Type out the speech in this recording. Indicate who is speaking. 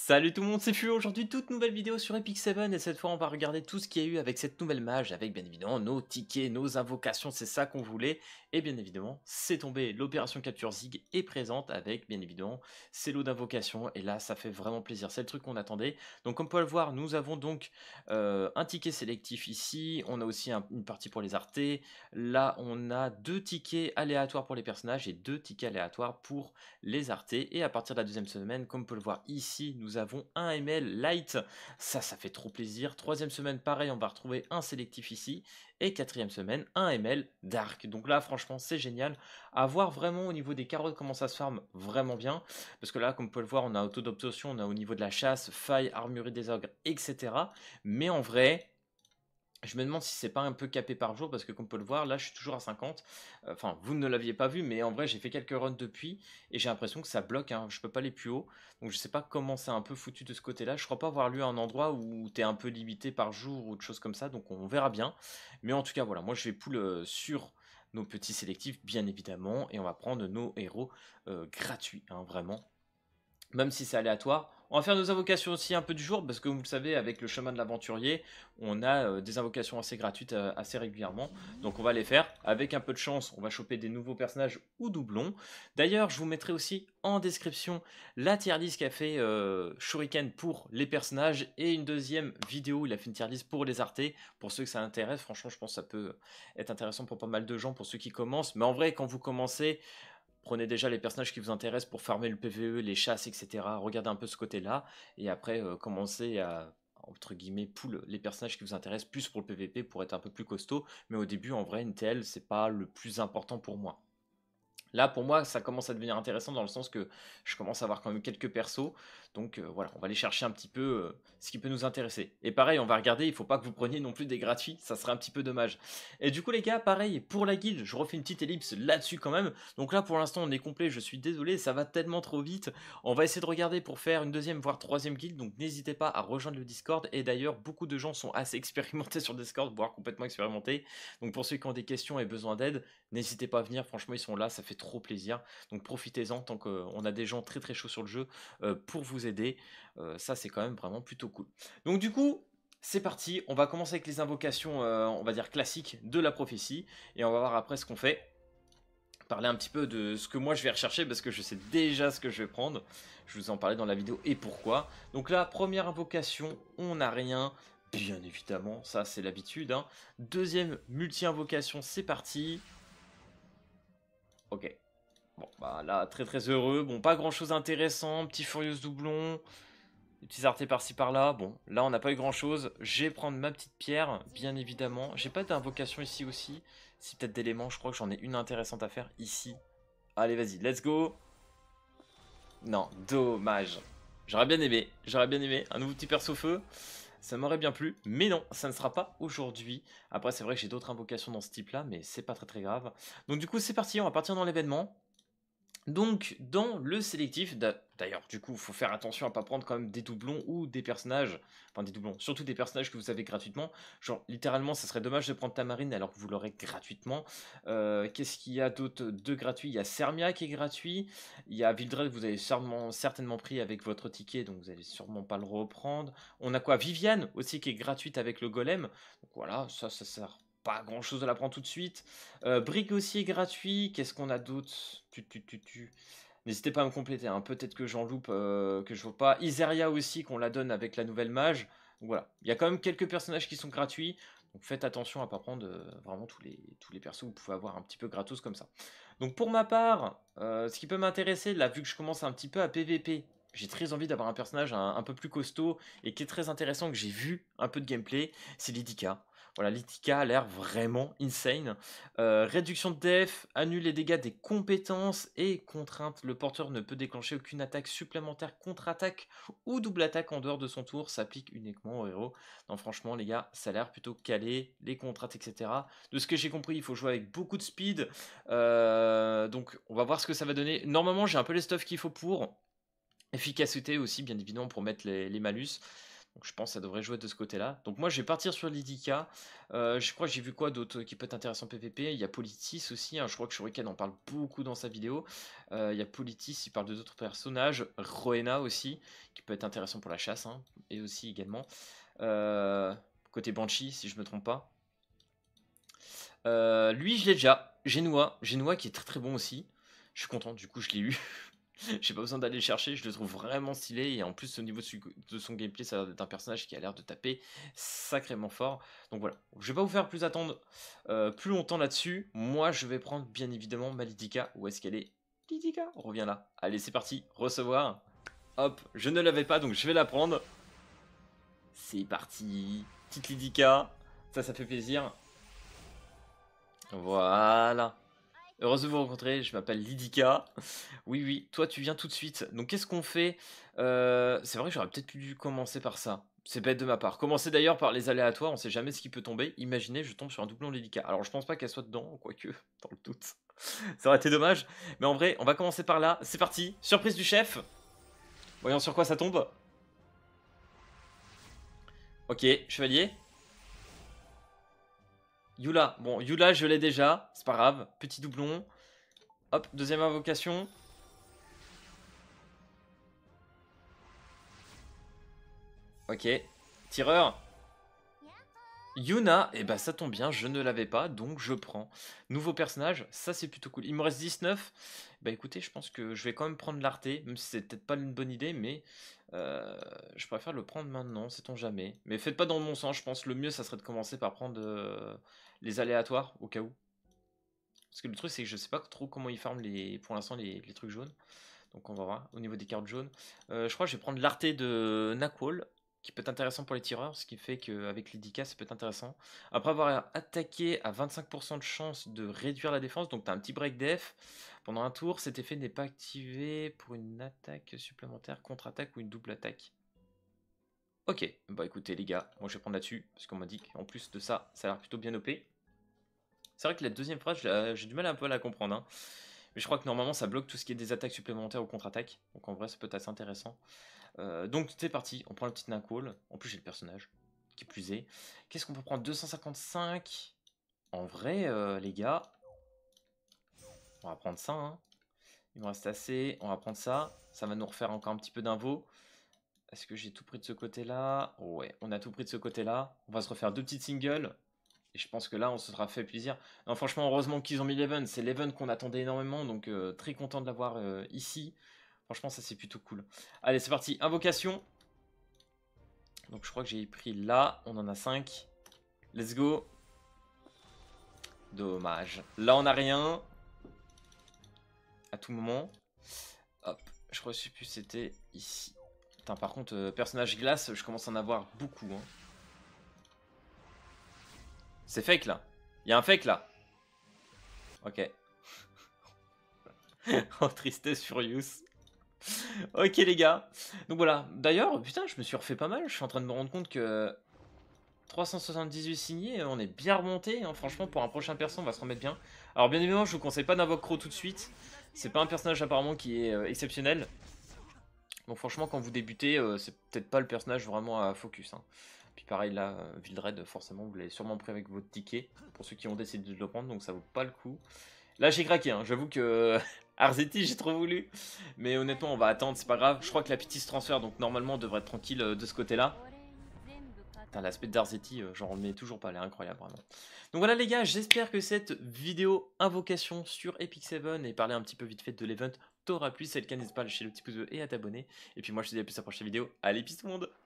Speaker 1: Salut tout le monde, c'est Fu. Aujourd'hui, toute nouvelle vidéo sur Epic 7 et cette fois, on va regarder tout ce qu'il y a eu avec cette nouvelle mage, avec bien évidemment nos tickets, nos invocations, c'est ça qu'on voulait. Et bien évidemment, c'est tombé, l'opération Capture Zig est présente avec bien évidemment ses lots d'invocations et là, ça fait vraiment plaisir, c'est le truc qu'on attendait. Donc comme on peut le voir, nous avons donc un ticket sélectif ici, on a aussi une partie pour les artés, là on a deux tickets aléatoires pour les personnages et deux tickets aléatoires pour les artés. Et à partir de la deuxième semaine, comme on peut le voir ici, nous avons un ML Light. Ça fait trop plaisir. Troisième semaine, pareil, on va retrouver un sélectif ici. Et quatrième semaine, un ML Dark. Donc là, franchement, c'est génial. À voir vraiment au niveau des carottes comment ça se farme vraiment bien. Parce que là, comme on peut le voir, on a auto d'obtention, on a au niveau de la chasse, faille, armurerie des ogres, etc. Mais en vrai, je me demande si c'est pas un peu capé par jour parce que comme on peut le voir, là je suis toujours à 50. Enfin, vous ne l'aviez pas vu, mais en vrai j'ai fait quelques runs depuis et j'ai l'impression que ça bloque, hein. Je peux pas aller plus haut. Donc je sais pas comment c'est un peu foutu de ce côté-là. Je crois pas avoir lu un endroit où tu es un peu limité par jour ou de choses comme ça, donc on verra bien. Mais en tout cas, voilà, moi je vais pull sur nos petits sélectifs, bien évidemment, et on va prendre nos héros gratuits, hein, vraiment même si c'est aléatoire. On va faire nos invocations aussi un peu du jour, parce que vous le savez, avec le chemin de l'aventurier, on a des invocations assez gratuites assez régulièrement. Donc on va les faire. Avec un peu de chance, on va choper des nouveaux personnages ou doublons. D'ailleurs, je vous mettrai aussi en description la tier list qu'a fait Shuriken pour les personnages et une deuxième vidéo où il a fait une tier list pour les artés. Pour ceux que ça intéresse, franchement, je pense que ça peut être intéressant pour pas mal de gens, pour ceux qui commencent. Mais en vrai, quand vous commencez, prenez déjà les personnages qui vous intéressent pour farmer le PvE, les chasses, etc. Regardez un peu ce côté-là. Et après, commencez à, entre guillemets, pull les personnages qui vous intéressent plus pour le PvP pour être un peu plus costaud. Mais au début, en vrai, une TL, c'est pas le plus important pour moi. Là, pour moi, ça commence à devenir intéressant dans le sens que je commence à avoir quand même quelques persos. Donc voilà, on va aller chercher un petit peu ce qui peut nous intéresser. Et pareil, on va regarder, il ne faut pas que vous preniez non plus des gratuits, ça serait un petit peu dommage. Et du coup, les gars, pareil, pour la guilde, je refais une petite ellipse là-dessus quand même. Donc là, pour l'instant, on est complet, je suis désolé, ça va tellement trop vite. On va essayer de regarder pour faire une deuxième, voire troisième guilde. Donc n'hésitez pas à rejoindre le Discord. Et d'ailleurs, beaucoup de gens sont assez expérimentés sur Discord, voire complètement expérimentés. Donc pour ceux qui ont des questions et besoin d'aide, n'hésitez pas à venir, franchement ils sont là, ça fait trop plaisir. Donc profitez-en tant qu'on a des gens très très chauds sur le jeu pour vous aider. Ça c'est quand même vraiment plutôt cool. Donc du coup, c'est parti, on va commencer avec les invocations, on va dire classiques de la prophétie. Et on va voir après ce qu'on fait. Parler un petit peu de ce que moi je vais rechercher parce que je sais déjà ce que je vais prendre. Je vous en parlais dans la vidéo et pourquoi. Donc là, première invocation, on n'a rien. Bien évidemment, ça c'est l'habitude, hein. Deuxième multi-invocation, c'est parti. Ok. Bon, bah là, très très heureux. Bon, pas grand chose d'intéressant. Petit Furious doublon. Des petits artés par-ci par-là. Bon, là, on n'a pas eu grand chose. Je vais prendre ma petite pierre, bien évidemment. J'ai pas d'invocation ici aussi. Si peut-être d'éléments, je crois que j'en ai une intéressante à faire ici. Allez, vas-y, let's go. Non, dommage. J'aurais bien aimé. J'aurais bien aimé. Un nouveau petit perso feu. Ça m'aurait bien plu, mais non, ça ne sera pas aujourd'hui. Après, c'est vrai que j'ai d'autres invocations dans ce type-là, mais c'est pas très très grave. Donc du coup, c'est parti, on va partir dans l'événement. Donc, dans le sélectif, d'ailleurs, du coup, il faut faire attention à pas prendre quand même des doublons ou des personnages, enfin des doublons, surtout des personnages que vous avez gratuitement. Genre, littéralement, ça serait dommage de prendre Tamarine alors que vous l'aurez gratuitement. Qu'est-ce qu'il y a d'autre de gratuit? Il y a Sermia qui est gratuit, il y a Vildred que vous avez certainement pris avec votre ticket, donc vous allez sûrement pas le reprendre. On a quoi? Viviane aussi qui est gratuite avec le golem. Donc voilà, ça sert pas grand chose de la prendre tout de suite. Brick aussi est gratuit. Qu'est-ce qu'on a d'autre? N'hésitez pas à me compléter, hein. Peut-être que j'en loupe, que je vois pas. Iseria aussi, qu'on la donne avec la nouvelle mage. Donc voilà, il y a quand même quelques personnages qui sont gratuits. Donc faites attention à pas prendre vraiment tous les persos que vous pouvez avoir un petit peu gratos comme ça. Donc pour ma part, ce qui peut m'intéresser, là, vu que je commence un petit peu à PVP, j'ai très envie d'avoir un personnage un peu plus costaud et qui est très intéressant, que j'ai vu un peu de gameplay, c'est Lidica. Voilà, Lidica a l'air vraiment insane. Réduction de def, annule les dégâts des compétences et contrainte. Le porteur ne peut déclencher aucune attaque supplémentaire, contre-attaque ou double attaque en dehors de son tour. S'applique uniquement au héros. Non, franchement, les gars, ça a l'air plutôt calé. Les contraintes, etc. De ce que j'ai compris, il faut jouer avec beaucoup de speed. Donc, on va voir ce que ça va donner. Normalement, j'ai un peu les stuffs qu'il faut pour. Efficacité aussi, bien évidemment, pour mettre les malus. Donc je pense que ça devrait jouer de ce côté-là. Donc moi je vais partir sur Lidica. Je crois que j'ai vu quoi d'autre qui peut être intéressant PVP. Il y a Politis aussi, hein. Je crois que Shuriken en parle beaucoup dans sa vidéo. Il y a Politis, il parle de d'autres personnages. Rowena aussi, qui peut être intéressant pour la chasse, hein, et aussi également. Côté Banshee, si je me trompe pas. Lui je l'ai déjà. Genoa qui est très très bon aussi. Je suis content, du coup je l'ai eu. J'ai pas besoin d'aller le chercher, je le trouve vraiment stylé. Et en plus, au niveau de son gameplay, ça a l'air d'être un personnage qui a l'air de taper sacrément fort. Donc voilà, je vais pas vous faire plus attendre plus longtemps là-dessus. Moi, je vais prendre bien évidemment ma Lidica. Où est-ce qu'elle est? Lidica, reviens là. Allez, c'est parti, recevoir. Hop, je ne l'avais pas, donc je vais la prendre. C'est parti. Petite Lidica, ça fait plaisir. Voilà. Heureuse de vous rencontrer, je m'appelle Lidica. Oui, oui, toi tu viens tout de suite. Donc qu'est-ce qu'on fait? C'est vrai que j'aurais peut-être dû commencer par ça. C'est bête de ma part. Commencer d'ailleurs par les aléatoires, on sait jamais ce qui peut tomber. Imaginez, je tombe sur un doublon Lidica. Alors je pense pas qu'elle soit dedans, quoique, dans le doute. Ça aurait été dommage. Mais en vrai, on va commencer par là. C'est parti, surprise du chef. Voyons sur quoi ça tombe. Ok, chevalier. Yula, bon, Yula je l'ai déjà, c'est pas grave. Petit doublon. Hop, deuxième invocation. Ok. Tireur. Yuna, et bah ça tombe bien, je ne l'avais pas, donc je prends. Nouveau personnage, ça c'est plutôt cool. Il me reste 19. Bah écoutez, je pense que je vais quand même prendre l'Arte, même si c'est peut-être pas une bonne idée, mais je préfère le prendre maintenant, sait-on jamais. Mais faites pas dans mon sens, je pense le mieux ça serait de commencer par prendre les aléatoires, au cas où. Parce que le truc c'est que je sais pas trop comment ils farment pour l'instant les trucs jaunes. Donc on va voir au niveau des cartes jaunes. Je crois que je vais prendre l'Arte de Nakwall, qui peut être intéressant pour les tireurs, ce qui fait qu'avec l'Idika ça peut être intéressant. Après avoir attaqué à 25% de chance de réduire la défense, donc tu as un petit break def. Pendant un tour, cet effet n'est pas activé pour une attaque supplémentaire, contre-attaque ou une double attaque. Ok, bah écoutez les gars, moi je vais prendre là-dessus, parce qu'on m'a dit qu'en plus de ça, ça a l'air plutôt bien OP. C'est vrai que la deuxième phrase, j'ai du mal un peu à la comprendre, hein. Mais je crois que normalement ça bloque tout ce qui est des attaques supplémentaires ou contre-attaques. Donc en vrai ça peut être assez intéressant. Donc c'est parti, on prend le petit Nakwall. En plus j'ai le personnage, qui plus est. Qu'est-ce qu'on peut prendre? 255. En vrai les gars, on va prendre ça, hein. Il me reste assez, on va prendre ça. Ça va nous refaire encore un petit peu d'invo. Est-ce que j'ai tout pris de ce côté-là? Ouais, on a tout pris de ce côté-là. On va se refaire deux petites singles. Et je pense que là, on se sera fait plaisir. Non, franchement, heureusement qu'ils ont mis l'event. C'est l'event qu'on attendait énormément. Donc, très content de l'avoir ici. Franchement, ça, c'est plutôt cool. Allez, c'est parti. Invocation. Donc, je crois que j'ai pris là. On en a 5. Let's go. Dommage. Là, on n'a rien. À tout moment. Hop. Je crois que je sais plus c'était ici. Putain, par contre, personnage glace, je commence à en avoir beaucoup, hein. C'est fake, là. Il y a un fake, là. Ok. Oh, tristesse furious. Ok les gars, donc voilà, d'ailleurs, putain, je me suis refait pas mal, je suis en train de me rendre compte que 378 signés, on est bien remonté, hein. Franchement, pour un prochain perso, on va se remettre bien. Alors bien évidemment, je vous conseille pas d'invoquer Crow tout de suite, c'est pas un personnage apparemment qui est exceptionnel. Donc franchement, quand vous débutez, c'est peut-être pas le personnage vraiment à focus, hein. Puis pareil là, Vildred, forcément, vous l'avez sûrement pris avec votre ticket, pour ceux qui ont décidé de le prendre, donc ça vaut pas le coup. Là j'ai craqué, hein. J'avoue que Arzeti j'ai trop voulu. Mais honnêtement on va attendre, c'est pas grave. Je crois que la petite se transfère, donc normalement on devrait être tranquille de ce côté là. Putain, l'aspect d'Arzeti, j'en remets toujours pas, elle est incroyable vraiment. Donc voilà les gars, j'espère que cette vidéo invocation sur Epic 7 et parler un petit peu vite fait de l'event t'aura plu. Si c'est le cas, n'hésite pas à lâcher le petit pouce bleu et à t'abonner. Et puis moi je te dis à plus à la prochaine vidéo. Allez peace tout le monde.